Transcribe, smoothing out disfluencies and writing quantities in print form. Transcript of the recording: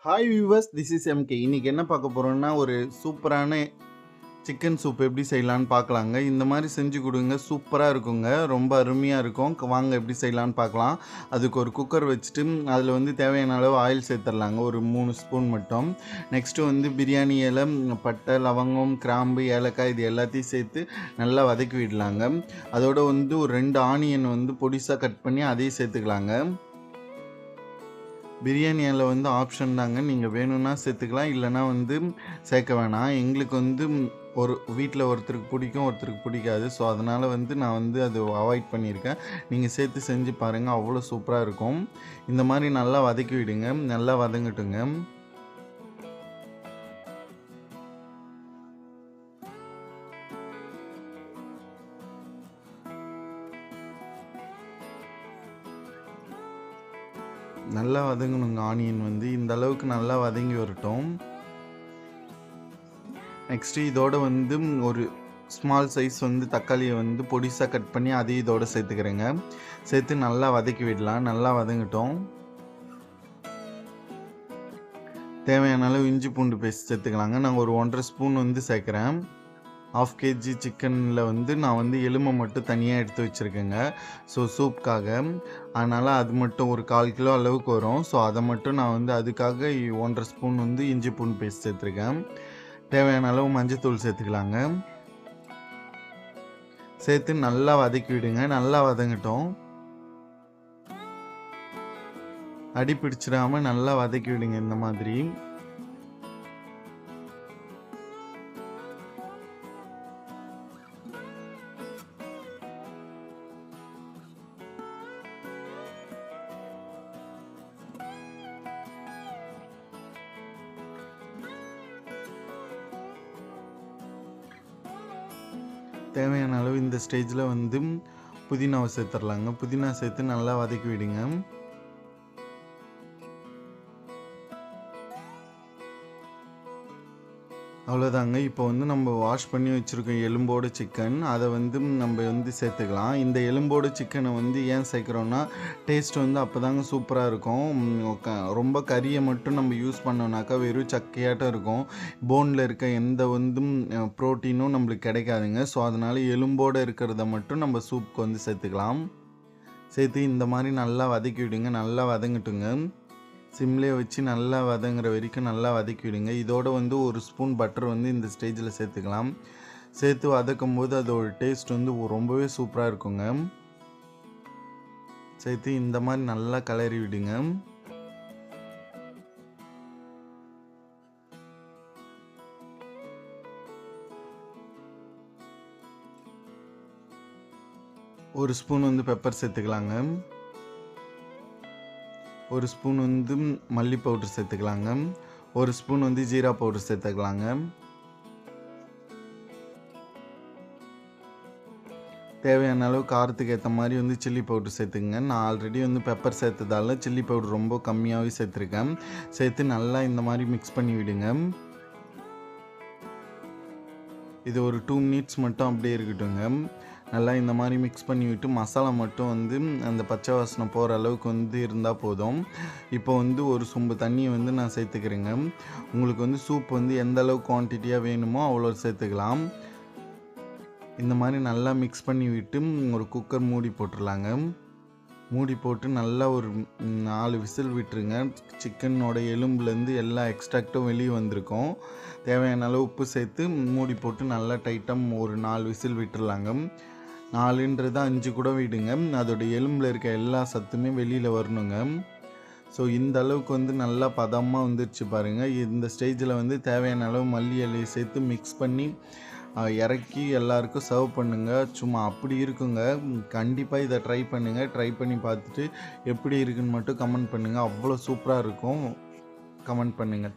Hi viewers, this is MK. இன்றைக்கி என்ன பார்க்க போகிறோன்னா, ஒரு சூப்பரான சிக்கன் சூப் எப்படி செய்யலான்னு பார்க்கலாங்க. இந்த மாதிரி செஞ்சு கொடுங்க, சூப்பராக இருக்குங்க, ரொம்ப அருமையாக இருக்கும். வாங்க எப்படி செய்யலான்னு பார்க்கலாம். அதுக்கு ஒரு குக்கர் வச்சுட்டு அதில் வந்து தேவையான அளவு ஆயில் சேர்த்துடலாங்க, ஒரு 3 ஸ்பூன் மட்டும். நெக்ஸ்ட்டு வந்து பிரியாணி இலை, பட்டை, லவங்கம், கிராம்பு, ஏலக்காய் இது எல்லாத்தையும் சேர்த்து நல்லா வதக்கி விடலாங்க. அதோட வந்து ஒரு 2 ஆனியன் வந்து பொடிசாக கட் பண்ணி அதையும் சேர்த்துக்கலாங்க. பிரியாணி இலை வந்து ஆப்ஷன் தாங்க, நீங்கள் வேணும்னா சேர்த்துக்கலாம், இல்லைனா வந்து சேர்க்க வேணாம். எங்களுக்கு வந்து ஒரு வீட்டில் ஒருத்தருக்கு பிடிக்கும், ஒருத்தருக்கு பிடிக்காது. ஸோ அதனால் வந்து நான் வந்து அது அவாய்ட் பண்ணியிருக்கேன். நீங்கள் சேர்த்து செஞ்சு பாருங்கள், அவ்வளோ சூப்பராக இருக்கும். இந்த மாதிரி நல்லா வதக்கி விடுங்க, நல்லா வதங்கட்டுங்க. நல்லா வதங்கணுங்க. ஆனியன் வந்து இந்த அளவுக்கு நல்லா வதங்கி வரட்டும். நெக்ஸ்ட்டு இதோட வந்து ஒரு ஸ்மால் சைஸ் வந்து தக்காளியை வந்து பொடிசாக கட் பண்ணி அதையும் இதோட சேர்த்துக்கிறேங்க. சேர்த்து நல்லா வதக்கி விடலாம். நல்லா வதங்கட்டும். தேவையான அளவு இஞ்சி பூண்டு பேஸ்ட் சேர்த்துக்கலாங்க. நான் ஒரு 1.5 ஸ்பூன் வந்து சேர்க்குறேன். 1/2 kg சிக்கனில் வந்து நான் வந்து எலும்பை மட்டும் தனியாக எடுத்து வச்சுருக்கேங்க. ஸோ சூப்புக்காக. அதனால் அது மட்டும் ஒரு 1/4 கிலோ அளவுக்கு வரும். ஸோ அதை மட்டும் நான் வந்து அதுக்காக 1.5 ஸ்பூன் வந்து இஞ்சி பூண்டு பேஸ்ட் சேர்த்துருக்கேன். தேவையான அளவு மஞ்சத்தூள் சேர்த்துக்கலாங்க. சேர்த்து நல்லா வதக்கி விடுங்க. நல்லா வதங்கட்டும். அடி பிடிச்சிடாமல் நல்லா வதக்கி விடுங்க இந்த மாதிரி. தேவையான அளவு இந்த ஸ்டேஜில் வந்து புதினாவை சேர்த்துடலாங்க. புதினா சேர்த்து நல்லா வதக்கி விடுங்க. அவ்வளோதாங்க. இப்போ வந்து நம்ம வாஷ் பண்ணி வச்சுருக்கோம் எலும்போடு சிக்கன், அதை வந்து நம்ம வந்து சேர்த்துக்கலாம். இந்த எலும்போடு சிக்கனை வந்து ஏன் சேர்க்குறோன்னா, டேஸ்ட் வந்து அப்போ தாங்க சூப்பராக இருக்கும். ரொம்ப கறியை மட்டும் நம்ம யூஸ் பண்ணோம்னாக்கா வெறும் சக்கையாட்டம் இருக்கும். போனில் இருக்க எந்த வந்து ப்ரோட்டீனும் நம்மளுக்கு கிடைக்காதுங்க. ஸோ அதனால் எலும்போடு இருக்கிறத மட்டும் நம்ம சூப்புக்கு வந்து சேர்த்துக்கலாம். சேர்த்து இந்த மாதிரி நல்லா வதக்கி விடுங்க. நல்லா வதங்கட்டுங்க. சிம்லேயே வச்சு நல்லா வதங்குற வரைக்கும் நல்லா வதக்கி விடுங்க. இதோட வந்து ஒரு ஸ்பூன் பட்டர் வந்து இந்த ஸ்டேஜில் சேர்த்துக்கலாம். சேர்த்து வதக்கும் போது அதோட டேஸ்ட் வந்து ரொம்பவே சூப்பராக இருக்குங்க. சேர்த்து இந்த மாதிரி நல்லா கிளறி விடுங்க. ஒரு ஸ்பூன் வந்து பெப்பர் சேர்த்துக்கலாங்க. ஒரு ஸ்பூன் வந்து மல்லி பவுடர் சேர்த்துக்கலாங்க. ஒரு ஸ்பூன் வந்து ஜீரா பவுடர் சேர்த்துக்கலாங்க. தேவையான அளவு காரத்துக்கு ஏற்ற மாதிரி வந்து சில்லி பவுடர் சேர்த்துங்க. நான் ஆல்ரெடி வந்து பெப்பர் சேர்த்ததால சில்லி பவுடர் ரொம்ப கம்மியாகவே சேர்த்துருக்கேன். சேர்த்து நல்லா இந்த மாதிரி மிக்ஸ் பண்ணி விடுங்க. இது ஒரு 2 மினிட்ஸ் மட்டும் அப்படியே இருக்கட்டுங்க. நல்லா இந்த மாதிரி மிக்ஸ் பண்ணி விட்டு மசாலா மட்டும் வந்து அந்த பச்சை வாசனை போகிற அளவுக்கு வந்து இருந்தால் போதும். இப்போ வந்து ஒரு சொம்பு தண்ணியை வந்து நான் சேர்த்துக்கிறேங்க. உங்களுக்கு வந்து சூப் வந்து எந்த அளவுக்கு குவான்டிட்டியாக வேணுமோ அவ்வளோ சேர்த்துக்கலாம். இந்த மாதிரி நல்லா மிக்ஸ் பண்ணி விட்டு ஒரு குக்கர் மூடி போட்டுடலாங்க. மூடி போட்டு நல்லா ஒரு 4 விசில் விட்டுருங்க. சிக்கனோட எலும்புலேருந்து எல்லா எக்ஸ்ட்ராக்டும் வெளியே வந்திருக்கும். தேவையான அளவு உப்பு சேர்த்து மூடி போட்டு நல்லா டைட்டாக ஒரு 4 விசில் விட்டுருலாங்க. 4ன்றது 5 கூட விடுங்க. அதோட எலும்பில் இருக்க எல்லா சத்துமே வெளியில் வரணுங்க. ஸோ இந்த அளவுக்கு வந்து நல்லா பதமாக வந்துருச்சு பாருங்கள். இந்த ஸ்டேஜில் வந்து தேவையான அளவு மல்லி இலையை சேர்த்து மிக்ஸ் பண்ணி இறக்கி எல்லாருக்கும் சர்வ் பண்ணுங்கள். சும்மா அப்படி இருக்குங்க. கண்டிப்பாக இதை ட்ரை பண்ணுங்கள். ட்ரை பண்ணி பார்த்துட்டு எப்படி இருக்குன்னு மட்டும் கமெண்ட் பண்ணுங்கள். அவ்வளோ சூப்பராக இருக்கும். கமெண்ட் பண்ணுங்கள்.